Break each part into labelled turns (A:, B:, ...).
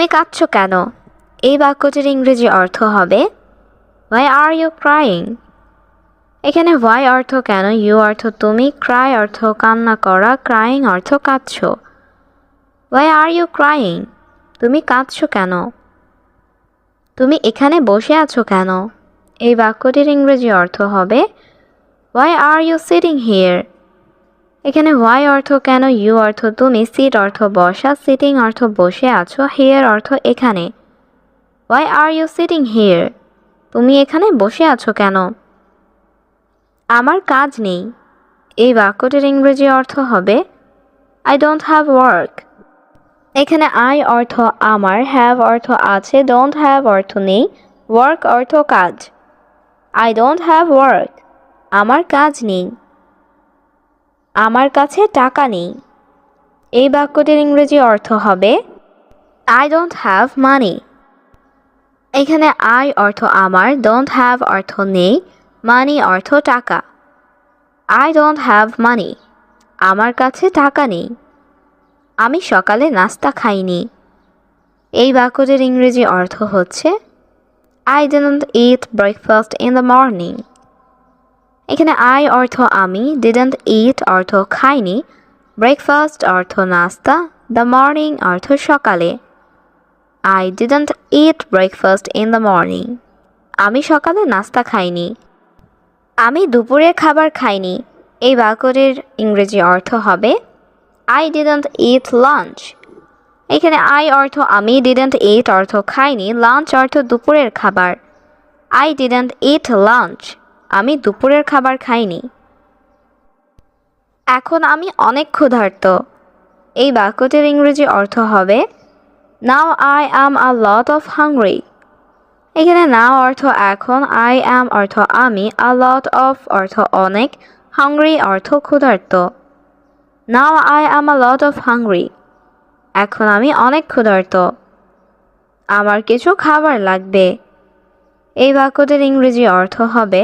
A: তুমি কাঁদছো কেন? এই বাক্যটির ইংরেজি অর্থ হবে Why are you crying? এখানে why অর্থ কেন, you অর্থ তুমি, cry অর্থ কান্না করা, crying অর্থ কাঁদছো। Why are you crying? তুমি কাঁদছো কেন? তুমি এখানে বসে আছো কেন? এই বাক্যটির ইংরেজি অর্থ হবে Why are you sitting here? এখানে why অর্থ কেন, you অর্থ তুমি, sit অর্থ বসা, sitting অর্থ বসে আছো, here অর্থ এখানে। Why are you sitting here? তুমি এখানে বসে আছো কেন? আমার কাজ নেই। এই বাক্যটির ইংরেজি অর্থ হবে I don't have work. এখানে I অর্থ আমার, have অর্থ আছে, don't have অর্থ নেই, work অর্থ কাজ। I don't have work. আমার কাজ নেই। আমার কাছে টাকা নেই। এই বাক্যটির ইংরেজি অর্থ হবে I don't have money. এখানে I অর্থ আমার, don't have অর্থ নেই, money অর্থ টাকা। I don't have money. আমার কাছে টাকা নেই। আমি সকালে নাস্তা খাইনি। এই বাক্যটির ইংরেজি অর্থ হচ্ছে I didn't eat breakfast in the morning. এখানে I অর্থ আমি, didn't eat অর্থ খাইনি, breakfast অর্থ নাস্তা, the morning অর্থ সকালে। I didn't eat breakfast in the morning. আমি সকালে নাস্তা খাইনি। আমি দুপুরে খাবার খাইনি। এই বাক্যটির ইংরেজি অর্থ হবে I didn't eat lunch. এখানে I অর্থ আমি, didn't eat অর্থ খাইনি, lunch অর্থ দুপুরের খাবার। I didn't eat lunch. আমি দুপুরের খাবার খাইনি। এখন আমি অনেক ক্ষুধার্ত। এই বাক্যটির ইংরেজি অর্থ হবে Now I am a lot of hungry. এখানে now অর্থ এখন, I am অর্থ আমি, a lot of অর্থ অনেক, hungry অর্থ ক্ষুধার্ত। Now I am a lot of hungry. এখন আমি অনেক ক্ষুধার্ত। আমার কিছু খাবার লাগবে। এই বাক্যটির ইংরেজি অর্থ হবে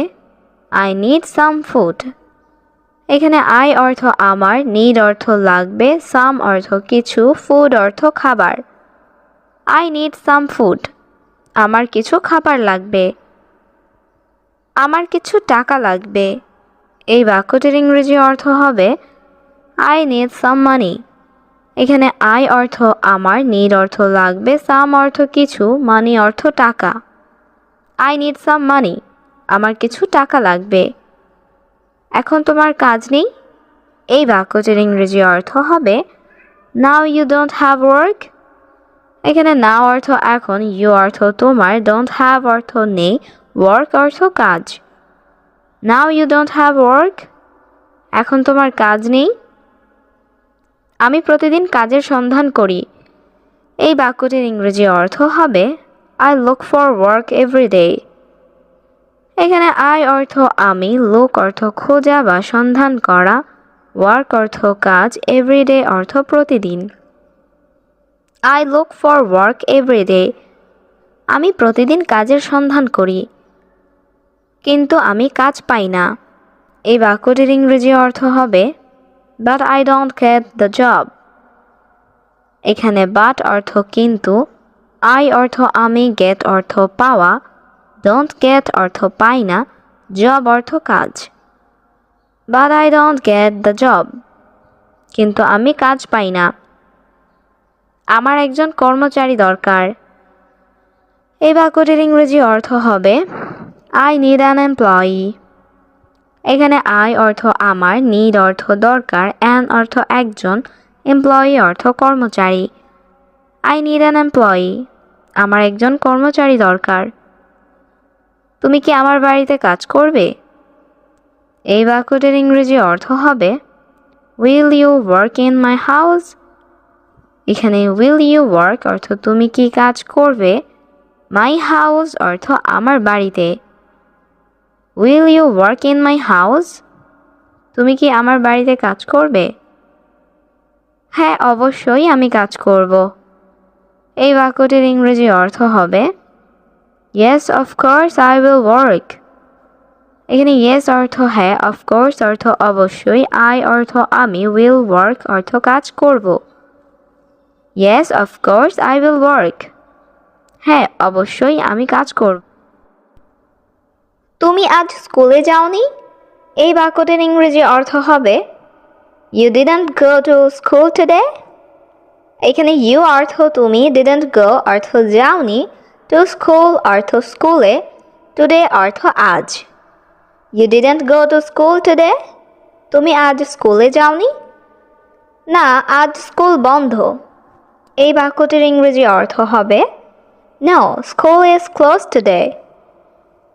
A: I need some food. এখানে I অর্থ আমার, need অর্থ লাগবে, some অর্থ কিছু, food অর্থ খাবার। I need some food. আমার কিছু খাবার লাগবে। আমার কিছু টাকা লাগবে। এই বাক্যটির ইংরেজি অর্থ হবে I need some money. এখানে I অর্থ আমার, need অর্থ লাগবে, some অর্থ কিছু, money অর্থ টাকা। I need some money. আমার কিছু টাকা লাগবে। এখন তোমার কাজ নেই। এই বাক্যটির ইংরেজি অর্থ হবে Now you don't have work. এখানে now অর্থ এখন, you অর্থ তোমার, don't have অর্থ নেই, work অর্থ কাজ। Now you don't have work. এখন তোমার কাজ নেই। আমি প্রতিদিন কাজের সন্ধান করি। এই বাক্যটির ইংরেজি অর্থ হবে I look for work every day. এখানে I অর্থ আমি, look অর্থ খোঁজা বা সন্ধান করা, work অর্থ কাজ, everyday অর্থ প্রতিদিন। I look for work every day. আমি প্রতিদিন কাজের সন্ধান করি। কিন্তু আমি কাজ পাই না। এই বাক্যটির ইংরেজি অর্থ হবে But I don't get the job. এখানে but অর্থ কিন্তু, I অর্থ আমি, get অর্থ পাওয়া, don't get অর্থ পাই না, job অর্থ কাজ। But I don't get the job. কিন্তু আমি কাজ পাই না। আমার একজন কর্মচারী দরকার। এই বাক্যটির ইংরেজি অর্থ হবে I need an employee. এখানে I অর্থ আমার, need অর্থ দরকার, an অর্থ একজন, employee অর্থ কর্মচারী। I need an employee. আমার একজন কর্মচারী দরকার। তুমি কি আমার বাড়িতে কাজ করবে? এই বাক্যটির ইংরেজি অর্থ হবে Will you work in my house? এখানে will you work অর্থ তুমি কি কাজ করবে, my house অর্থ আমার বাড়িতে। Will you work in my house? তুমি কি আমার বাড়িতে কাজ করবে? হ্যাঁ, অবশ্যই আমি কাজ করব। এই বাক্যটির ইংরেজি অর্থ হবে Yes, of course I will work. এখানে yes অর্থ হ্যাঁ, of course অর্থ অবশ্যই, I অর্থ আমি, will work অর্থ কাজ করব। Yes, of course, I will work. হ্যাঁ, অবশ্যই আমি কাজ করব। তুমি আজ স্কুলে যাওনি? এই বাক্যটির ইংরেজি অর্থ হবে You didn't go to school today? এখানে you অর্থ তুমি, didn't go অর্থ যাওনি, to school অর্থ স্কুলে, today অর্থ আজ। You didn't go to school today? তুমি আজ স্কুলে যাওনি? না, আজ স্কুল বন্ধ। এই বাক্যটির ইংরেজি অর্থ হবে No, school is closed today.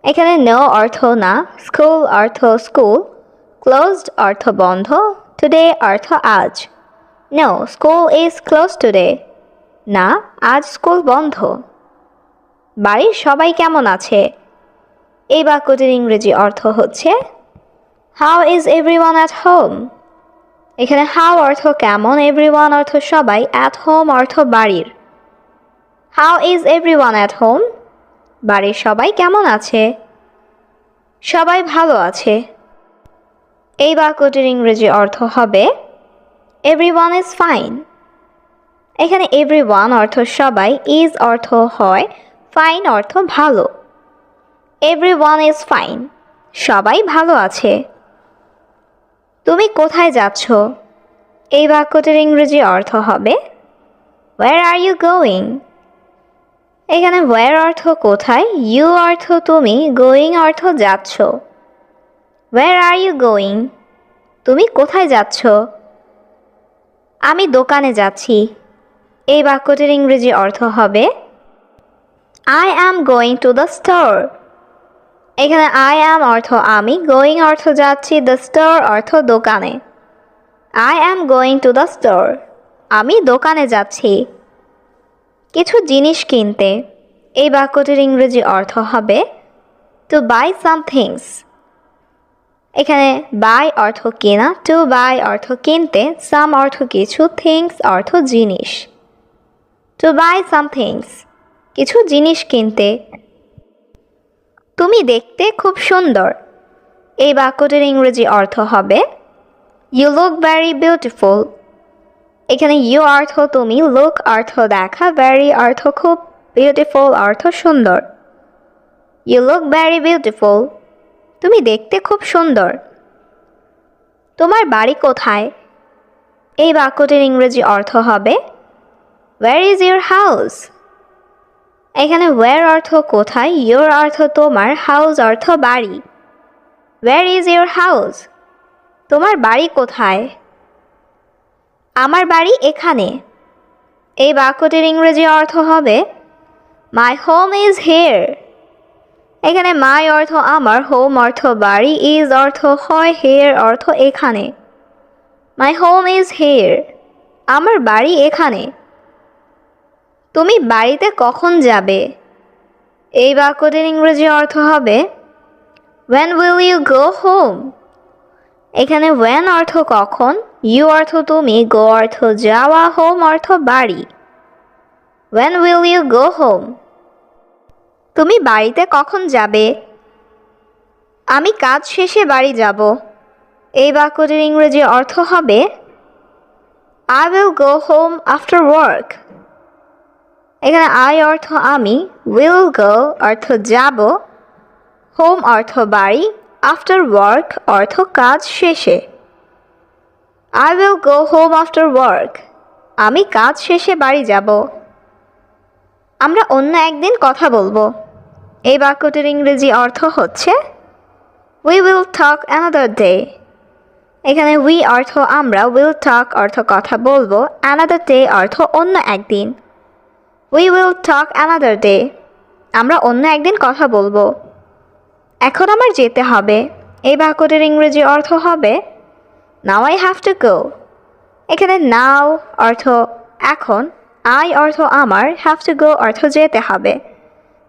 A: এখানে no অর্থ না, স্কুল অর্থ স্কুল, closed অর্থ বন্ধ, today অর্থ আজ। No, school is closed today. না, আজ স্কুল বন্ধ। বাড়ির সবাই কেমন আছে? এই বাক্যটির ইংরেজি অর্থ হচ্ছে How is everyone at home? এখানে how অর্থ কেমন, everyone অর্থ সবাই, at home অর্থ বাড়ির। How is everyone at home? বাড়ির সবাই কেমন আছে? সবাই ভালো আছে। এই বাক্যটির ইংরেজি অর্থ হবে Everyone is fine. এখানে everyone অর্থ সবাই, is অর্থ হয়, fine অর্থ ভালো। Everyone is fine. সবাই ভালো আছে। তুমি কোথায় যাচ্ছ? এই বাক্যটির ইংরেজি অর্থ হবে Where are you going? এখানে where অর্থ কোথায়, you অর্থ তুমি, going অর্থ যাচ্ছ। Where are you going? তুমি কোথায় যাচ্ছ? আমি দোকানে যাচ্ছি। এই বাক্যটির ইংরেজি অর্থ হবে I am going to the store. এখানে I am অর্থ আমি, going অর্থ যাচ্ছি, the store অর্থ দোকানে। I am going to the store. আমি দোকানে যাচ্ছি। কিছু জিনিস কিনতে। এই বাক্যটির ইংরেজি অর্থ হবে to buy some things. এখানে buy অর্থ কেনা, to buy অর্থ কিনতে, some অর্থ কিছু, things অর্থ জিনিস। To buy some things. কিছু জিনিস কিনতে। তুমি দেখতে খুব সুন্দর। এই বাক্যটির ইংরেজি অর্থ হবে You look very beautiful. এখানে you অর্থ তুমি, look অর্থ দেখা, very অর্থ খুব, beautiful অর্থ সুন্দর। You look very beautiful. তুমি দেখতে খুব সুন্দর। তোমার বাড়ি কোথায়? এই বাক্যটির ইংরেজি অর্থ হবে Where is your house? এখানে where অর্থ কোথায়, your অর্থ তোমার, house অর্থ বাড়ি। Where is your house? তোমার বাড়ি কোথায়? আমার বাড়ি এখানে। এই বাক্যটির ইংরেজি অর্থ হবে My home is here. এখানে my অর্থ আমার, home অর্থ বাড়ি, is অর্থ হয়, here অর্থ এখানে। My home is here. আমার বাড়ি এখানে। তুমি বাড়িতে কখন যাবে? এই বাক্যটির ইংরেজি অর্থ হবে When will you go home? এখানে when অর্থ কখন, you অর্থ তুমি, go অর্থ যাওয়া, home অর্থ বাড়ি। When will you go home? তুমি বাড়িতে কখন যাবে? আমি কাজ শেষে বাড়ি যাব। এই বাক্যটির ইংরেজি অর্থ হবে I will go home after work. এখানে I অর্থ আমি, will go অর্থ যাব, home অর্থ বাড়ি, after work অর্থ কাজ শেষে। I will go home after work. আমি কাজ শেষে বাড়ি যাব। আমরা অন্য একদিন কথা বলবো। এই বাক্যটির ইংরেজি অর্থ হচ্ছে We will talk another day. এখানে we অর্থ আমরা, will talk অর্থ কথা বলবো, another day অর্থ অন্য একদিন। We will talk another day. আমরা অন্য একদিন কথা বলবো। এখন আমার যেতে হবে। এই বাক্যটির ইংরেজি অর্থ হবে Now I have to go. এখানে now অর্থ এখন, I অর্থ আমার, have to go অর্থ যেতে হবে।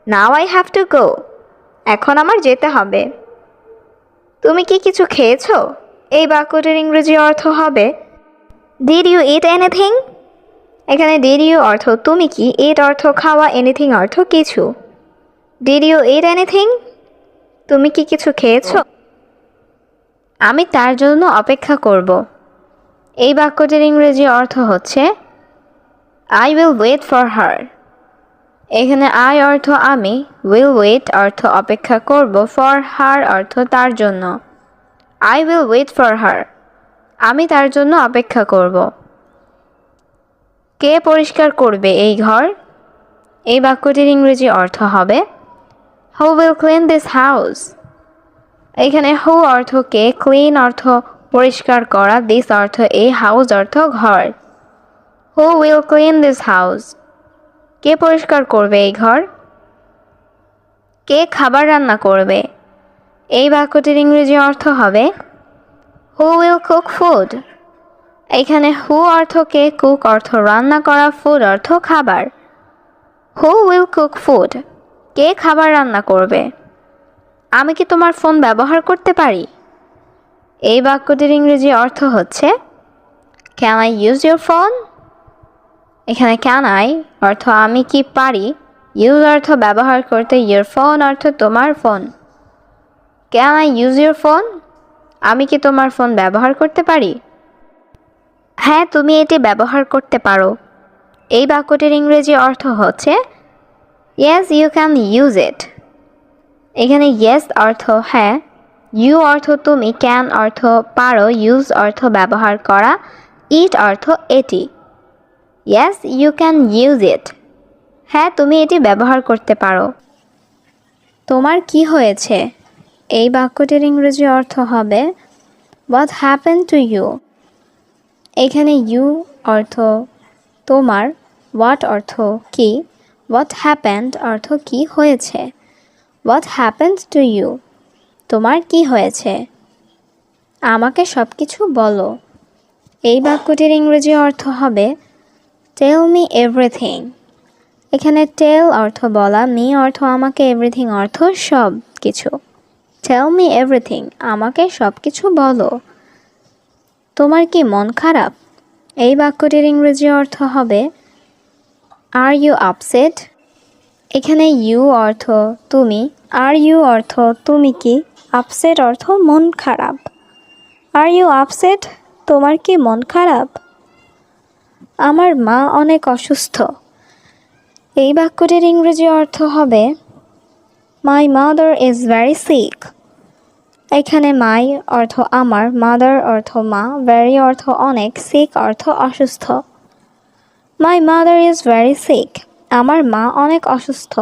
A: Now I have to go. এখন আমার যেতে হবে। তুমি কি কিছু খেয়েছো? এই বাক্যটির ইংরেজি অর্থ হবে Did you eat anything? এখানে did you অর্থ তুমি কি, eat অর্থ খাওয়া, anything অর্থ কিছু। Did you eat anything? তুমি কি কিছু খেয়েছো? আমি তার জন্য অপেক্ষা করব। এই বাক্যটির ইংরেজি অর্থ হচ্ছে I will wait for her. এখানে I অর্থ আমি, will wait অর্থ অপেক্ষা করব, for her অর্থ তার জন্য। I will wait for her. আমি তার জন্য অপেক্ষা করব। কে পরিষ্কার করবে এই ঘর? এই বাক্যটির ইংরেজি অর্থ হবে Who will clean this house? এখানে who অর্থ কে, clean অর্থ পরিষ্কার করা, this অর্থ এই, house অর্থ ঘর। Who will clean this house? কে পরিষ্কার করবে এই ঘর? কে খাবার রান্না করবে? এই বাক্যটির ইংরেজি অর্থ হবে Who will cook food? এখানে who অর্থ কে, cook অর্থ রান্না করা, food অর্থ খাবার। Who will cook food? কে খাবার রান্না করবে? আমি কি তোমার ফোন ব্যবহার করতে পারি? এই বাক্যটির ইংরেজি অর্থ হচ্ছে Can I use your phone? এখানে can I অর্থ আমি কি পারি, use অর্থ ব্যবহার করতে, your phone অর্থ তোমার phone. Can I use your phone? আমি কি তোমার ফোন ব্যবহার করতে পারি? হ্যাঁ, তুমি এটি ব্যবহার করতে পারো। এই বাক্যটির ইংরেজি অর্থ হচ্ছে Yes, you can use it. এখানে yes অর্থ হ্যাঁ, you অর্থ তুমি, can অর্থ পারো, use অর্থ ব্যবহার করা, it অর্থ এটি। Yes, you can use it. হ্যাঁ, তুমি এটি ব্যবহার করতে পারো। তোমার কি হয়েছে? এই বাক্যটির ইংরেজি অর্থ হবে What happened to you? এখানে you অর্থ তোমার, what অর্থ কি, what happened অর্থ কি হয়েছে। What happened to you? তোমার কি হয়েছে? আমাকে সব কিছু বলো। এই বাক্যটির ইংরেজি অর্থ হবে Tell me everything. এখানে tell অর্থ বলা, me অর্থ আমাকে, everything অর্থ সব কিছু। Tell me everything. আমাকে সব কিছু বলো। তোমার কি মন খারাপ? এই বাক্যটির ইংরেজি অর্থ হবে Are you upset? এখানে you অর্থ তুমি, are you অর্থ তুমি কি, upset অর্থ মন খারাপ। Are you upset? তোমার কি মন খারাপ? আমার মা অনেক অসুস্থ। এই বাক্যটির ইংরেজি অর্থ হবে My mother is very sick. এখানে my অর্থ আমার, mother অর্থ মা, very অর্থ অনেক, sick অর্থ অসুস্থ। My mother is very sick. আমার মা অনেক অসুস্থ।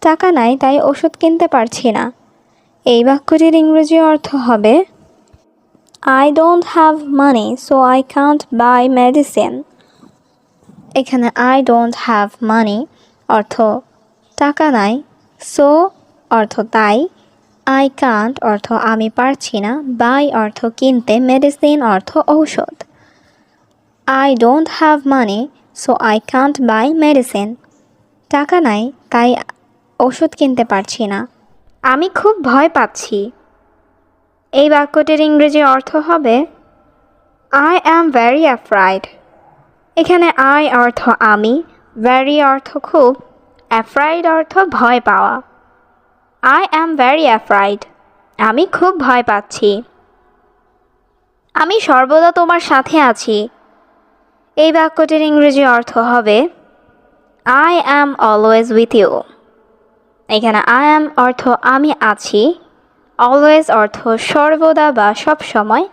A: টাকা নাই তাই ওষুধ কিনতে পারছি না। এই বাক্যটির ইংরেজি অর্থ হবে I don't have money so I can't buy medicine. এখানে I don't have money অর্থ টাকা নাই, so অর্থ তাই, I can't অর্থ আমি পারছি না, buy অর্থ কিনতে, medicine অর্থ ঔষধ। I don't have money so I can't buy medicine. টাকা নাই তাই ওষুধ কিনতে পারছি না। আমি খুব ভয় পাচ্ছি। এই বাক্যটির ইংরেজি অর্থ হবে I am very afraid. এখানে I অর্থ আমি, very অর্থ খুব, afraid অর্থ ভয় পাওয়া। I am very afraid. আমি খুব ভয় পাচ্ছি। আমি সর্বদা তোমার সাথে আছি। এই বাক্যটির ইংরেজি অর্থ হবে I am always with you. এখানে I am অর্থ আমি আছি, always অর্থ সর্বদা বা সব সময়,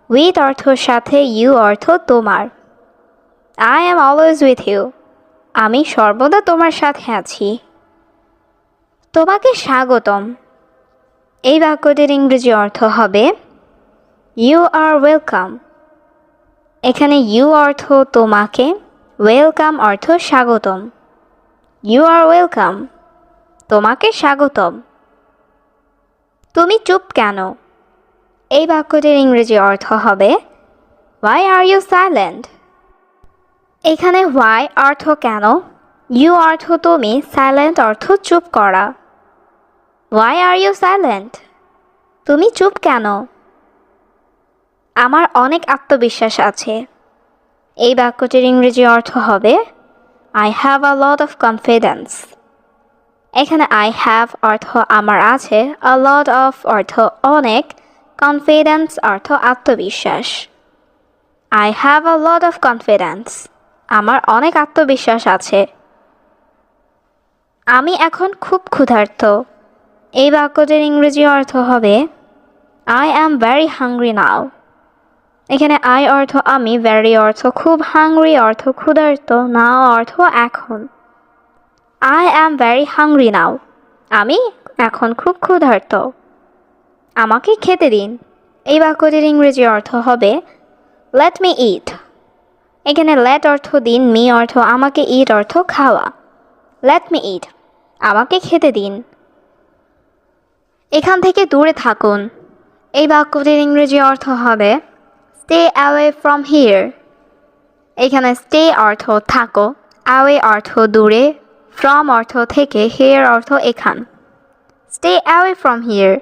A: with অর্থ সাথে, you অর্থ তোমার। I am always with you. আমি সর্বদা তোমার সাথে আছি। তোমাকে স্বাগতম। এই বাক্যটির ইংরেজি অর্থ হবে You are welcome. এখানে you অর্থ তোমাকে, welcome অর্থ স্বাগতম। You are welcome. তোমাকে স্বাগতম। তুমি চুপ কেন? এই বাক্যটির ইংরেজি অর্থ হবে Why are you silent? এখানে why অর্থ কেন, you অর্থ তুমি, silent অর্থ চুপ করা। Why are you silent? তুমি চুপ কেন? আমার অনেক আত্মবিশ্বাস আছে। এই বাক্যটির ইংরেজি অর্থ হবে I have a lot of confidence. এখানে I have অর্থ আমার আছে, a lot of অর্থ অনেক, confidence অর্থ আত্মবিশ্বাস। I have a lot of confidence. আমার অনেক আত্মবিশ্বাস আছে। আমি এখন খুব ক্ষুধার্ত। এই বাক্যটির ইংরেজি অর্থ হবে I am very hungry now. এখানে I অর্থ আমি, very অর্থ খুব, hungry অর্থ ক্ষুধার্ত, now অর্থ এখন। I am very hungry now. আমি এখন খুব ক্ষুধার্ত। আমাকে খেতে দিন। এই বাক্যটির ইংরেজি অর্থ হবে let me eat. এখানে let অর্থ দিন, me অর্থ আমাকে, eat অর্থ খাওয়া। let me eat. আমাকে খেতে দিন। এখান থেকে দূরে থাকুন। এই বাক্যটির ইংরেজি অর্থ হবে stay away from here. এখানে stay অর্থ থাকো, away অর্থ দূরে, from অর্থ থেকে, here অর্থ এখান। stay away from here.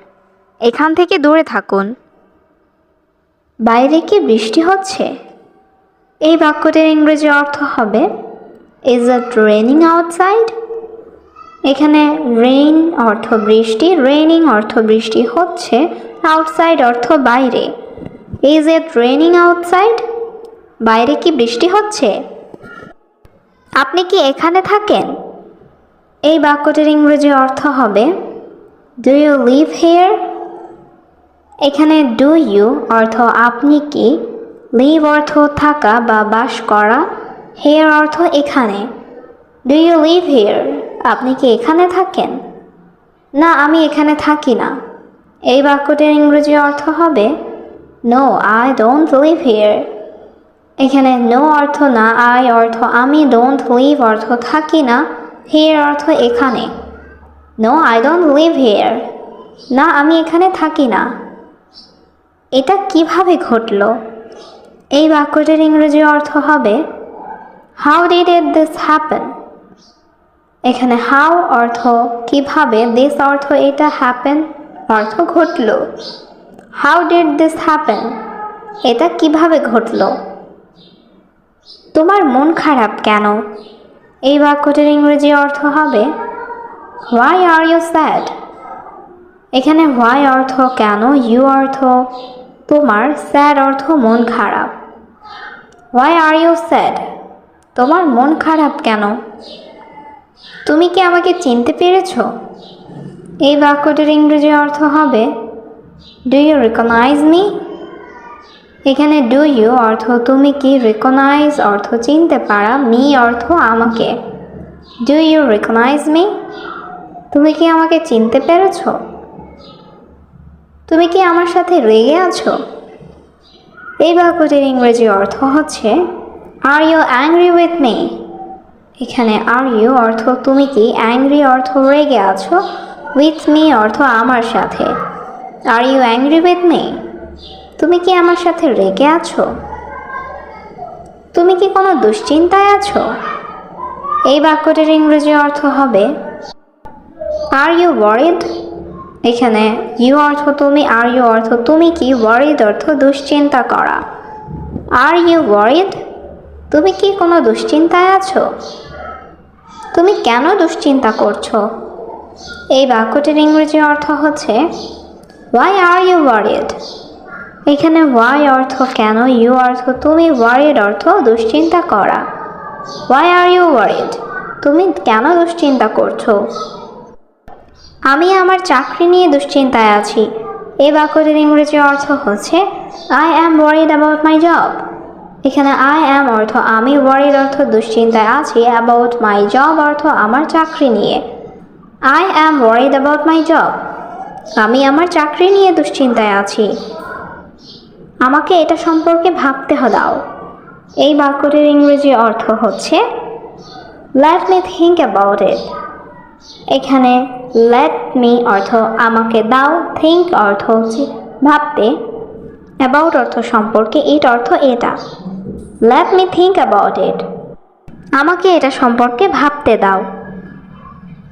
A: এখান থেকে দূরে থাকুন। বাইরে কি বৃষ্টি হচ্ছে? এই বাক্যটির ইংরেজি অর্থ হবে is it raining outside? এখানে rain অর্থ বৃষ্টি, raining অর্থ বৃষ্টি হচ্ছে, outside অর্থ বাইরে। is it raining outside? বাইরে কি বৃষ্টি হচ্ছে? আপনি কি এখানে থাকেন? এই বাক্যটির ইংরেজি অর্থ হবে do you live here? এখানে do you অর্থ আপনি কি, live অর্থ থাকা বা বাস করা, here অর্থ এখানে। do you live here? আপনি কি এখানে থাকেন? না, আমি এখানে থাকি না। এই বাক্যটির ইংরেজি অর্থ হবে no, I don't live here. এখানে no অর্থ না, I অর্থ আমি, don't live অর্থ থাকি না, here অর্থ এখানে। no, I don't live here. না, আমি এখানে থাকি না। এটা কিভাবে ঘটল? এই বাক্যটির ইংরেজি অর্থ হবে how did this happen? এখানে how অর্থ কিভাবে, this অর্থ এটা, happen অর্থ ঘটল। how did this happen? এটা কিভাবে ঘটল? তোমার মন খারাপ কেন? এই বাক্যটির ইংরেজি অর্থ হবে why are you sad? এখানে why অর্থ কেন, you অর্থ তোমার, sad অর্থ মন খারাপ। why are you sad? তোমার মন খারাপ কেন? তুমি কি আমাকে চিনতে পেরেছো? এই বাক্যটির ইংরেজি অর্থ হবে do you recognize me? এখানে do you অর্থ তুমি কি, recognize অর্থ চিনতে পারা, me অর্থ আমাকে। do you recognize me? তুমি কি আমাকে চিনতে পেরেছো? তুমি কি আমার সাথে রেগে আছো? এই বাক্যটির ইংরেজি অর্থ হচ্ছে are you angry with me? এখানে are you অর্থ তুমি কি, angry অর্থ রেগে আছো, with me অর্থ আমার সাথে। are you angry with me? তুমি কি আমার সাথে রেগে আছো? তুমি কি কোনো দুশ্চিন্তায় আছো? এই বাক্যটির ইংরেজি অর্থ হবে are you worried? এখানে you অর্থ তুমি, are you অর্থ তুমি কি, worried অর্থ দুশ্চিন্তা করা। are you worried? তুমি কি কোনো দুশ্চিন্তায় আছো? তুমি কেন দুশ্চিন্তা করছো? এই বাক্যটির ইংরেজি অর্থ হচ্ছে why are you worried? এখানে why অর্থ কেন, you অর্থ তুমি, worried অর্থ দুশ্চিন্তা করা। why are you worried? তুমি কেন দুশ্চিন্তা করছো? আমি আমার চাকরি নিয়ে দুশ্চিন্তায় আছি। এই বাক্যটির ইংরেজি অর্থ হচ্ছে I am worried about my job. এখানে I am অর্থ আমি, worried অর্থ দুশ্চিন্তায় আছি, about my job অর্থ আমার চাকরি নিয়ে। I am worried about my job. আমি আমার চাকরি নিয়ে দুশ্চিন্তায় আছি। আমাকে এটা সম্পর্কে ভাবতে দাও। এই বাক্যটির ইংরেজি অর্থ হচ্ছে let me think about it. এখানে let me অর্থ আমাকে দাও, think অর্থ হচ্ছে ভাবতে, about অর্থ সম্পর্কে, it অর্থ এটা। let me think about it. আমাকে এটা সম্পর্কে ভাবতে দাও।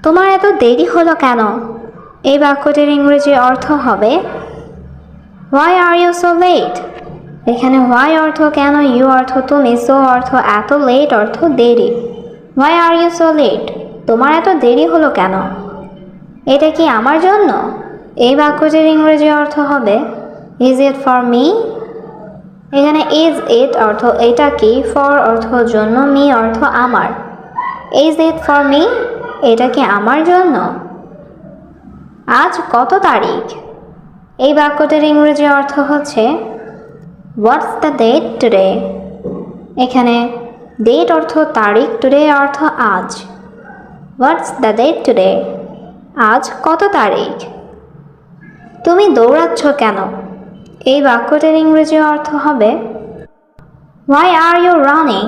A: তোমার এত দেরি হলো কেন? এই বাক্যটির ইংরেজি অর্থ হবে why are you so late? এখানে why অর্থ কেন, you অর্থ তুমি, so অর্থ এত, late অর্থ দেরি। why are you so late? তোমার এত দেরি হলো কেন? এটা কি আমার জন্য? এই বাক্যটির ইংরেজি অর্থ হবে is it for me? এখানে ইজ ইট অর্থ এটা কি, ফর অর্থ জন্য, মি অর্থ আমার। ইজ ইট ফর মি, এটা কি আমার জন্য? আজ কত তারিখ? এই বাক্যটির ইংরেজি অর্থ হচ্ছে হোয়াটস দ্য ডেট টুডে। এখানে ডেট অর্থ তারিখ, টুডে অর্থ আজ। হোয়াটস দ্য ডেট টুডে, আজ কত তারিখ? তুমি দৌড়াচ্ছ কেন? এই বাক্যটির ইংরেজি অর্থ হবে হোয়াই আর ইউ রানিং।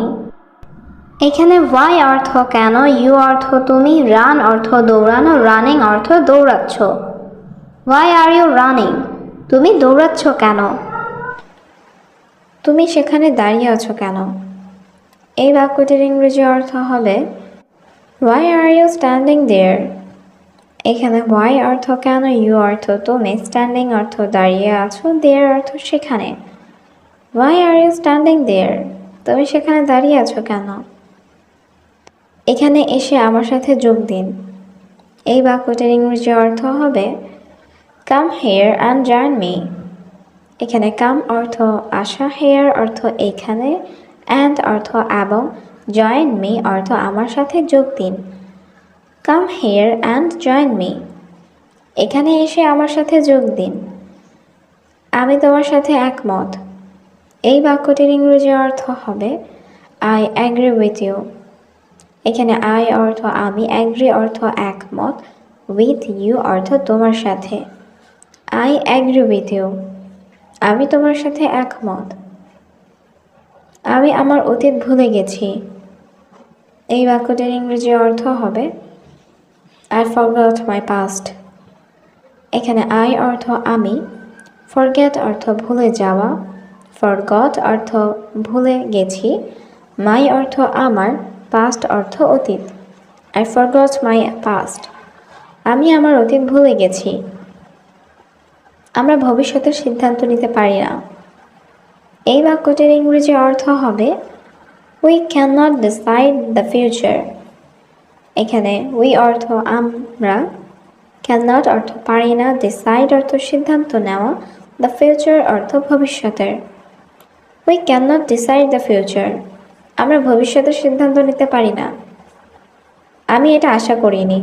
A: এখানে হোয়াই অর্থ কেন, ইউ অর্থ তুমি, রান অর্থ দৌড়ানো, রানিং অর্থ দৌড়াচ্ছ। হোয়াই আর ইউ রানিং, তুমি দৌড়াচ্ছ কেন? তুমি সেখানে দাঁড়িয়ে আছো কেন? এই বাক্যটির ইংরেজি অর্থ হবে হোয়াই আর ইউ স্ট্যান্ডিং দেয়ার। এখানে হোয়াই অর্থ কেন, ইউ অর্থ তুমি, স্ট্যান্ডিং অর্থ দাঁড়িয়ে আছো, দেয়ার অর্থ সেখানে। হোয়াই আর ইউ স্ট্যান্ডিং দেয়ার, তুমি সেখানে দাঁড়িয়ে আছো কেন? এখানে এসে আমার সাথে যোগ দিন। এই বাক্যটির ইংরেজি অর্থ হবে come here and join me. এখানে কাম অর্থ আসা, হেয়ার অর্থ এখানে, অ্যান্ড অর্থ এবং, জয়েন মি অর্থ আমার সাথে যোগ দিন। Come here and join me, এখানে এসে আমার সাথে যোগ দিন। আমি তোমার সাথে একমত। এই বাক্যটির ইংরেজি অর্থ হবে আই অ্যাগ্রি উইথ ইউ। এখানে আই অর্থ আমি, অ্যাগ্রি অর্থ একমত, উইথ ইউ অর্থ তোমার সাথে। আই অ্যাগ্রি উইথ ইউ, আমি তোমার সাথে একমত। আমি আমার অতীত ভুলে গেছি। এই বাক্যটির ইংরেজি অর্থ হবে আই ফরগট মাই পাস্ট। এখানে আই অর্থ আমি, ফরগেট অর্থ ভুলে যাওয়া, ফরগট অর্থ ভুলে গেছি, মাই অর্থ আমার, পাস্ট অর্থ অতীত। আই ফরগট মাই পাস্ট, আমি আমার অতীত ভুলে গেছি। আমরা ভবিষ্যতের সিদ্ধান্ত নিতে পারি না। এই বাক্যটির ইংরেজি অর্থ হবে we can not decide the future. এখানে উই অর্থ আমরা, ক্যান নট অর্থ পারি না, ডিসাইড অর্থ সিদ্ধান্ত নেওয়া, দ্য ফিউচার অর্থ ভবিষ্যতের। We can not decide the future, আমরা ভবিষ্যতের সিদ্ধান্ত নিতে পারি না। আমি এটা আশা করিনি।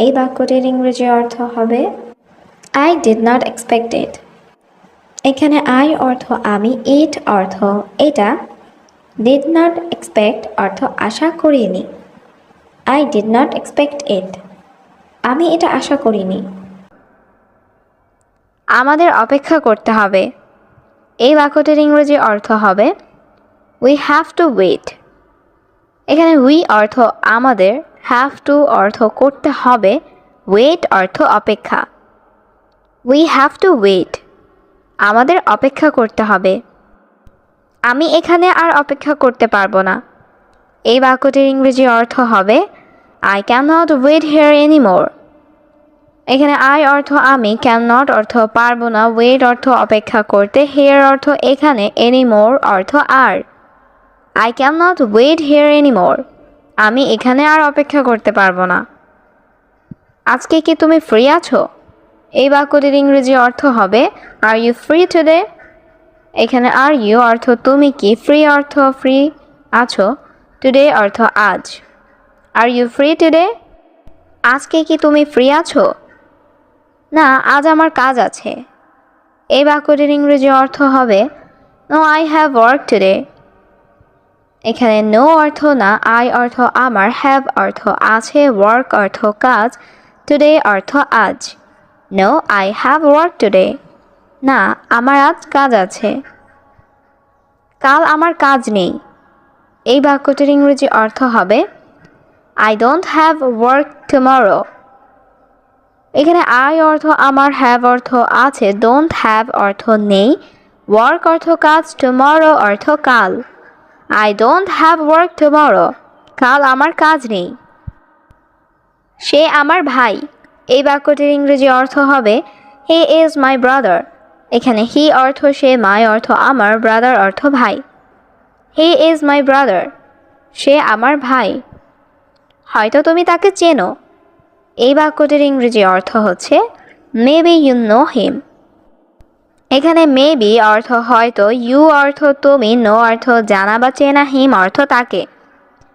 A: এই বাক্যটির ইংরেজি অর্থ হবে আই ডিড নট এক্সপেক্ট ইট। এখানে আই অর্থ আমি, ইট অর্থ এটা, ডিড নট এক্সপেক্ট অর্থ আশা করিনি। আই ডিড নট এক্সপেক্ট ইট, আমি এটা আশা করিনি। আমাদের অপেক্ষা করতে হবে। এই বাক্যটির ইংরেজি অর্থ হবে উই হ্যাভ টু ওয়েট। এখানে উই অর্থ আমাদের, হ্যাভ টু অর্থ করতে হবে, ওয়েট অর্থ অপেক্ষা। উই হ্যাভ টু ওয়েট, আমাদের অপেক্ষা করতে হবে। আমি এখানে আর অপেক্ষা করতে পারবো না। এই বাক্যটির ইংরেজি অর্থ হবে I can not wait here anymore. এখানে আই অর্থ আমি, ক্যান নট অর্থ পারবো না, ওয়েট অর্থ অপেক্ষা করতে, হিয়ার অর্থ এখানে, এনিমোর অর্থ আর। I can not wait here anymore, আমি এখানে আর অপেক্ষা করতে পারবো না। আজকে কি তুমি ফ্রি আছো? এই বাক্যটির ইংরেজি অর্থ হবে আর ইউ ফ্রি টুডে। এখানে আর ইউ অর্থ তুমি কি, ফ্রি অর্থ ফ্রি আছো, টুডে অর্থ আজ। আর ইউ ফ্রি টুডে, আজকে কি তুমি ফ্রি আছো? না, আজ আমার কাজ আছে। এই বাক্যটির ইংরেজি অর্থ হবে no I have work today. এখানে নো অর্থ না, আই অর্থ আমার, হ্যাভ অর্থ আছে, ওয়ার্ক অর্থ কাজ, টুডে অর্থ আজ। No I have work today, না আমার আজ কাজ আছে। কাল আমার কাজ নেই। এই বাক্যটির ইংরেজি অর্থ হবে I don't have work tomorrow. এখানে আই অর্থ আমার, হ্যাভ অর্থ আছে, ডোন্ট হ্যাভ অর্থ নেই, ওয়ার্ক অর্থ কাজ, টুমরো অর্থ কাল। I don't have work tomorrow, কাল আমার কাজ নেই। সে আমার ভাই। এই বাক্যটির ইংরেজি অর্থ হবে হি ইজ মাই ব্রাদার। এখানে হি অর্থ সে, মাই অর্থ আমার, ব্রাদার অর্থ ভাই। হি ইজ মাই ব্রাদার, সে আমার ভাই। হয়তো তুমি তাকে চেনো। এই বাক্যটির ইংরেজি অর্থ হচ্ছে মেবি ইউ নো হিম। এখানে মেবি অর্থ হয়তো, ইউ অর্থ তুমি, নো অর্থ জানা বা চেনা, হিম অর্থ তাকে।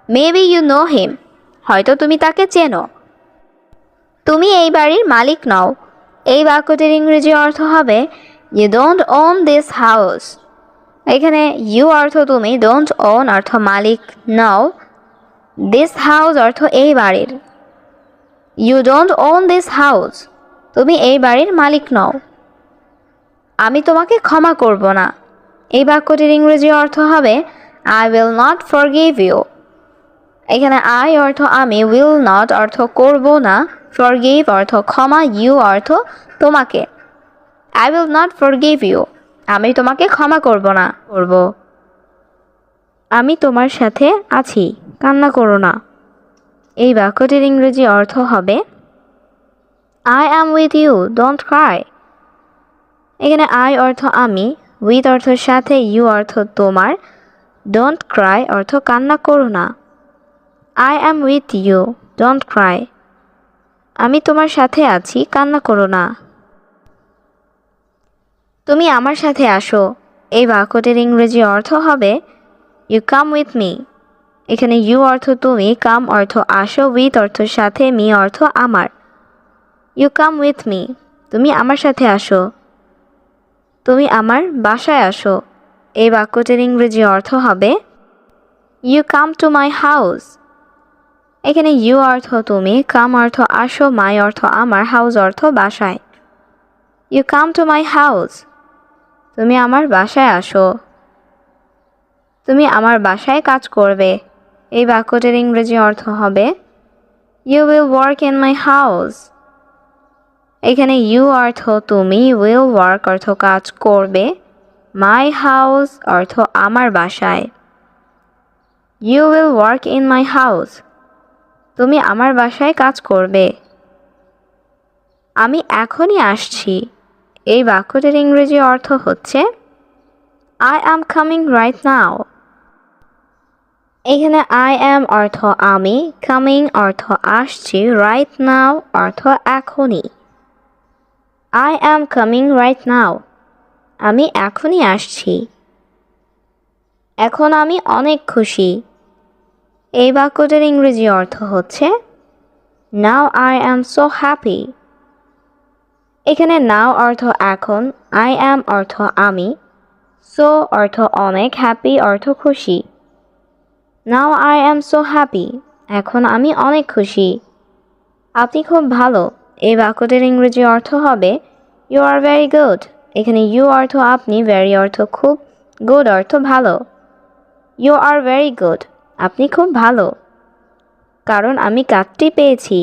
A: মেবি ইউ নো হিম, হয়তো তুমি তাকে চেনো। তুমি এই বাড়ির মালিক নও। এই বাক্যটির ইংরেজি অর্থ হবে you don't own this house. এখানে ইউ অর্থ তুমি, ডোন্ট ওন অর্থ মালিক নও, দিস হাউস অর্থ এই বাড়ির। You don't own this house, তুমি এই বাড়ির মালিক নও। আমি তোমাকে ক্ষমা করব না। এই বাক্যটির ইংরেজি অর্থ হবে I will not forgive you. এখানে আই অর্থ আমি, উইল নট অর্থ করব না, ফরগিভ অর্থ ক্ষমা, ইউ অর্থ তোমাকে। I will not forgive you, আমি তোমাকে ক্ষমা করব না, করব। আমি তোমার সাথে আছি, কান্না করো না। এই বাক্যটির ইংরেজি অর্থ হবে I am with you, don't cry. এখানে আই অর্থ আমি, উইথ অর্থ সাথে, ইউ অর্থ তোমার, ডোন্ট ক্রাই অর্থ কান্না করো না। I am with you, don't cry. আমি তোমার সাথে আছি, কান্না করো না। তুমি আমার সাথে আসো। এই বাক্যটির ইংরেজি অর্থ হবে ইউ কাম উইথ মি। এখানে ইউ অর্থ তুমি, কাম অর্থ আসো, উইথ অর্থ সাথে, মি অর্থ আমার। ইউ কাম উইথ মি, তুমি আমার সাথে আসো। তুমি আমার বাসায় আসো। এই বাক্যটির ইংরেজি অর্থ হবে you come to my house. এখানে ইউ অর্থ তুমি, কাম অর্থ আসো, মাই অর্থ আমার, হাউস অর্থ বাসায়। You come to my house, তুমি আমার বাসায় আসো। তুমি আমার বাসায় কাজ করবে। এই বাক্যটির ইংরেজি অর্থ হবে you will work in my house. এখানে ইউ অর্থ তুমি, উইল ওয়ার্ক অর্থ কাজ করবে, মাই হাউস অর্থ আমার বাসায়। You will work in my house, তুমি আমার বাসায় কাজ করবে। আমি এখনই আসছি। এই বাক্যটির ইংরেজি অর্থ হচ্ছে I am coming right now. এখানে আই অ্যাম অর্থ আমি, কামিং অর্থ আসছি, রাইট নাও অর্থ এখনই। I am coming right now, আমি এখনই আসছি। এখন আমি অনেক খুশি। এই বাক্যটির ইংরেজি অর্থ হচ্ছে now I am so happy. এখানে নাও অর্থ এখন, আই অ্যাম অর্থ আমি, সো অর্থ অনেক, হ্যাপি অর্থ খুশি। Now I am so happy, এখন আমি অনেক খুশি। আপনি খুব ভালো। এই বাক্যটির ইংরেজি অর্থ হবে ইউ আর ভেরি গুড। এখানে ইউ অর্থ আপনি, ভেরি অর্থ খুব, গুড অর্থ ভালো। ইউ আর ভেরি গুড, আপনি খুব ভালো। কারণ আমি কাজটি পেয়েছি।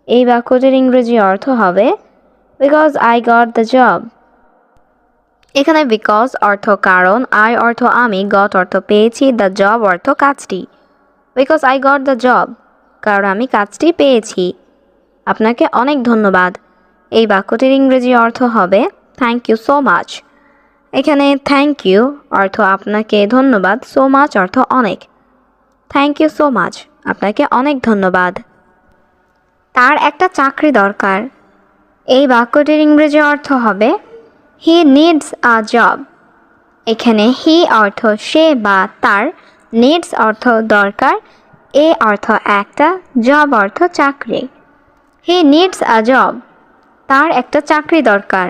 A: এই বাক্যটির ইংরেজি অর্থ হবে because I got the job. এখানে বিকজ অর্থ কারণ, আই অর্থ আমি, গট অর্থ পেয়েছি, দ্য জব অর্থ কাজটি। Because I got the job, কারণ আমি কাজটি পেয়েছি। আপনাকে অনেক ধন্যবাদ। এই বাক্যটির ইংরেজি অর্থ হবে থ্যাংক ইউ সো মাচ। এখানে থ্যাংক ইউ অর্থ আপনাকে ধন্যবাদ, সো মাচ অর্থ অনেক। থ্যাংক ইউ সো মাচ, আপনাকে অনেক ধন্যবাদ। তার একটা চাকরি দরকার। এই বাক্যটির ইংরেজি অর্থ হবে হি নিডস আ জব। এখানে হি অর্থ সে বা তার, নিডস অর্থ দরকার, এ অর্থ একটা, জব অর্থ চাকরি। হি নিডস আ জব, তার একটা চাকরি দরকার।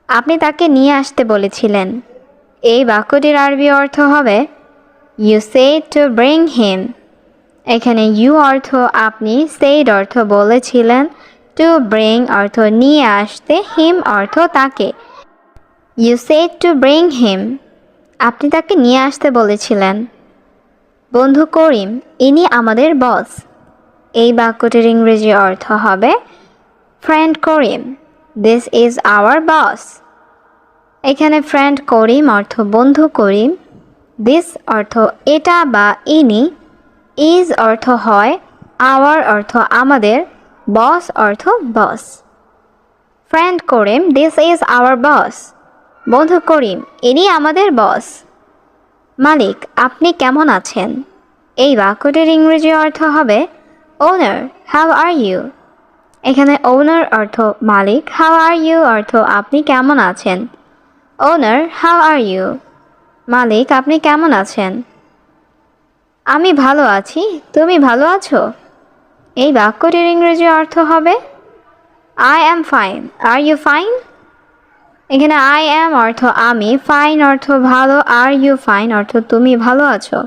A: আপনি তাকে নিয়ে আসতে বলেছিলেন। এই বাক্যটির আরবি অর্থ হবে you said to bring him. এখানে ইউ অর্থ আপনি, সেড অর্থ বলেছিলেন, টু ব্রিং অর্থ নিয়ে আসতে, হিম অর্থ তাকে। You said to bring him, আপনি তাকে নিয়ে আসতে বলেছিলেন। বন্ধু করিম, ইনি আমাদের বস। এই বাক্যটির ইংরেজি অর্থ হবে friend Karim, this is our boss. এখানে ফ্রেন্ড করিম অর্থ বন্ধু করিম, দিস অর্থ এটা বা ইনি, ইজ অর্থ হয়, আওয়ার অর্থ আমাদের, বস অর্থ boss. Friend Karim, this is our boss. বন্ধু করিম, ইনি আমাদের বস। মালিক, আপনি কেমন আছেন? এই বাক্যটির ইংরেজি অর্থ হবে ওনার, হাউ আর ইউ। এখানে ওনার অর্থ মালিক, হাউ আর ইউ অর্থ আপনি কেমন আছেন। ওনার, হাউ আর ইউ। মালিক, আপনি কেমন আছেন। আমি ভালো আছি, তুমি ভালো আছো। এই বাক্যটির ইংরেজি অর্থ হবে I am fine, are you fine. এখানে আই অ্যাম অর্থ আমি, ফাইন অর্থ ভালো, আর ইউ ফাইন অর্থ তুমি ভালো আছো।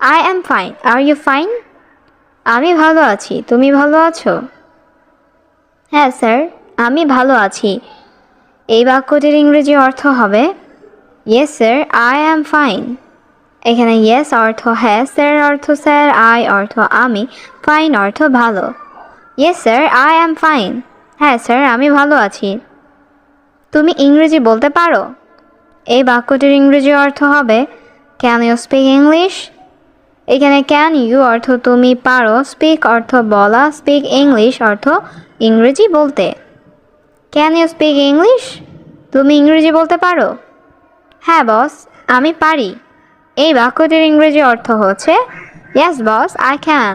A: I am fine, are you fine. আমি ভালো আছি, তুমি ভালো আছো। হ্যাঁ স্যার, আমি ভালো আছি। এই বাক্যটির ইংরেজি অর্থ হবে yes sir, I am fine. এখানে ইয়েস অর্থ হ্যাঁ, স্যার অর্থ স্যার, আই অর্থ আমি, ফাইন অর্থ ভালো। Yes sir, I am fine. হ্যাঁ স্যার, আমি ভালো আছি। তুমি ইংরেজি বলতে পারো। এই বাক্যটির ইংরেজি অর্থ হবে ক্যান ইউ স্পিক ইংলিশ। এখানে ক্যান ইউ অর্থ তুমি পারো, স্পিক অর্থ বলা, স্পিক ইংলিশ অর্থ ইংরেজি বলতে। Can you speak English? তুমি ইংরেজি বলতে পারো। হ্যাঁ বস, আমি পারি। এই বাক্যটির ইংরেজি অর্থ হচ্ছে ইয়েস বস, আই ক্যান।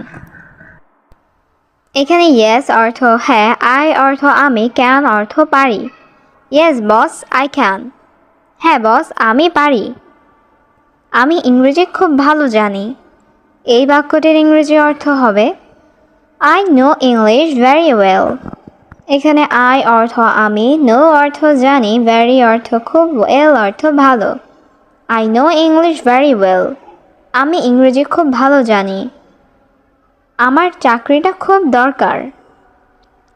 A: এখানে ইয়েস অর্থ হ্যাঁ, আই অর্থ আমি, ক্যান অর্থ পারি। Yes boss, I can. হ্যাঁ বস, আমি পারি। আমি ইংরেজি খুব ভালো জানি। এই বাক্যটির ইংরেজি অর্থ হবে I know English very well. এখানে আই অর্থ আমি, নো অর্থ জানি, ভেরি অর্থ খুব, ওয়েল অর্থ ভালো। I know English very well. আমি ইংরেজি খুব ভালো জানি। আমার চাকরিটা খুব দরকার।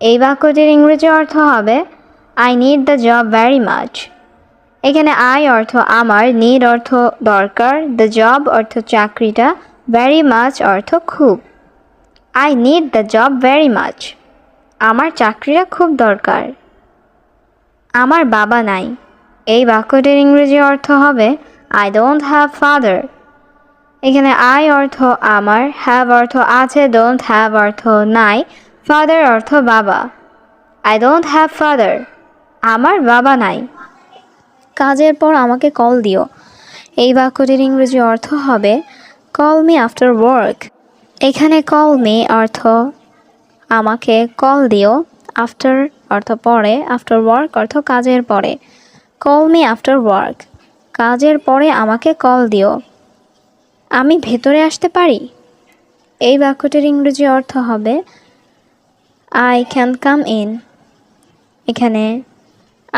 A: এই বাক্যটির ইংরেজি অর্থ হবে I need the job very much. এখানে আই অর্থ আমার, নিড অর্থ দরকার, দ্য জব অর্থ চাকরিটা, ভেরি মাচ অর্থ খুব। I need the job very much. আমার চাকরিটা খুব দরকার। আমার বাবা নাই। এই বাক্যটির ইংরেজি অর্থ হবে আই ডোন্ট হ্যাভ ফাদার। এখানে আই অর্থ আমার, হ্যাভ অর্থ আছে, ডোন্ট হ্যাভ অর্থ নাই, ফাদার অর্থ বাবা। I don't have father. আমার বাবা নাই। কাজের পর আমাকে কল দিও। এই বাক্যটির ইংরেজি অর্থ হবে কল মি আফটার ওয়ার্ক। এখানে কল মি অর্থ আমাকে কল দিও, আফটার অর্থ পরে, আফটার ওয়ার্ক অর্থ কাজের পরে। কল মি আফটার ওয়ার্ক, কাজের পরে আমাকে কল দিও। আমি ভেতরে আসতে পারি। এই বাক্যটির ইংরেজি অর্থ হবে আই ক্যান কাম ইন। এখানে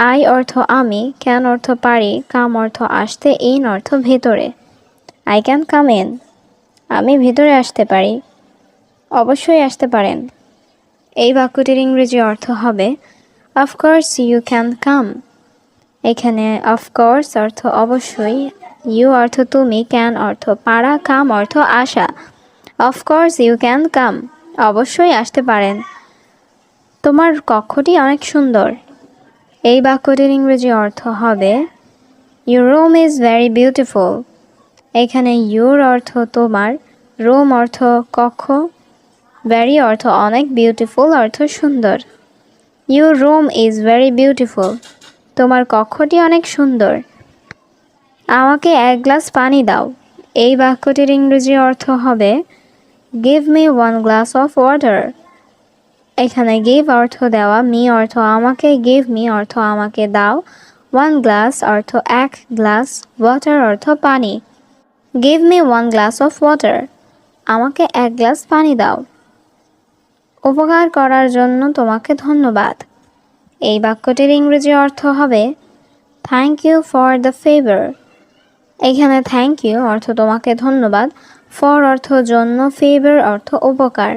A: আই অর্থ আমি, ক্যান অর্থ পারি, কাম অর্থ আসতে, ইন অর্থ ভেতরে। আই ক্যান কাম ইন, আমি ভেতরে আসতে পারি। অবশ্যই আসতে পারেন। এই বাক্যটির ইংরেজি অর্থ হবে অফকোর্স ইউ ক্যান কাম। এখানে অফকোর্স অর্থ অবশ্যই, ইউ অর্থ তুমি, ক্যান অর্থ পারা, কাম অর্থ আসা। অফকোর্স ইউ ক্যান কাম, অবশ্যই আসতে পারেন। তোমার কক্ষটি অনেক সুন্দর। এই বাক্যটির ইংরেজি অর্থ হবে your room is very beautiful. এখানে ইউর অর্থ তোমার, রুম অর্থ কক্ষ, ভেরি অর্থ অনেক, বিউটিফুল অর্থ সুন্দর। Your room is very beautiful, তোমার কক্ষটি অনেক সুন্দর। আমাকে এক গ্লাস পানি দাও। এই বাক্যটির ইংরেজি অর্থ হবে give me one glass of water. এখানে গিভ অর্থ দেওয়া, মি অর্থ আমাকে, গিভ মি অর্থ আমাকে দাও, ওয়ান গ্লাস অর্থ এক গ্লাস, ওয়াটার অর্থ পানি। Give me one glass of water, আমাকে এক গ্লাস পানি দাও। উপকার করার জন্য তোমাকে ধন্যবাদ। এই বাক্যটির ইংরেজি অর্থ হবে thank you for the favour. এখানে থ্যাংক ইউ অর্থ তোমাকে ধন্যবাদ, ফর অর্থ জন্য, ফেভার অর্থ উপকার।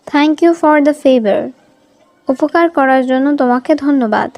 A: Thank you for the favour, উপকার করার জন্য তোমাকে ধন্যবাদ।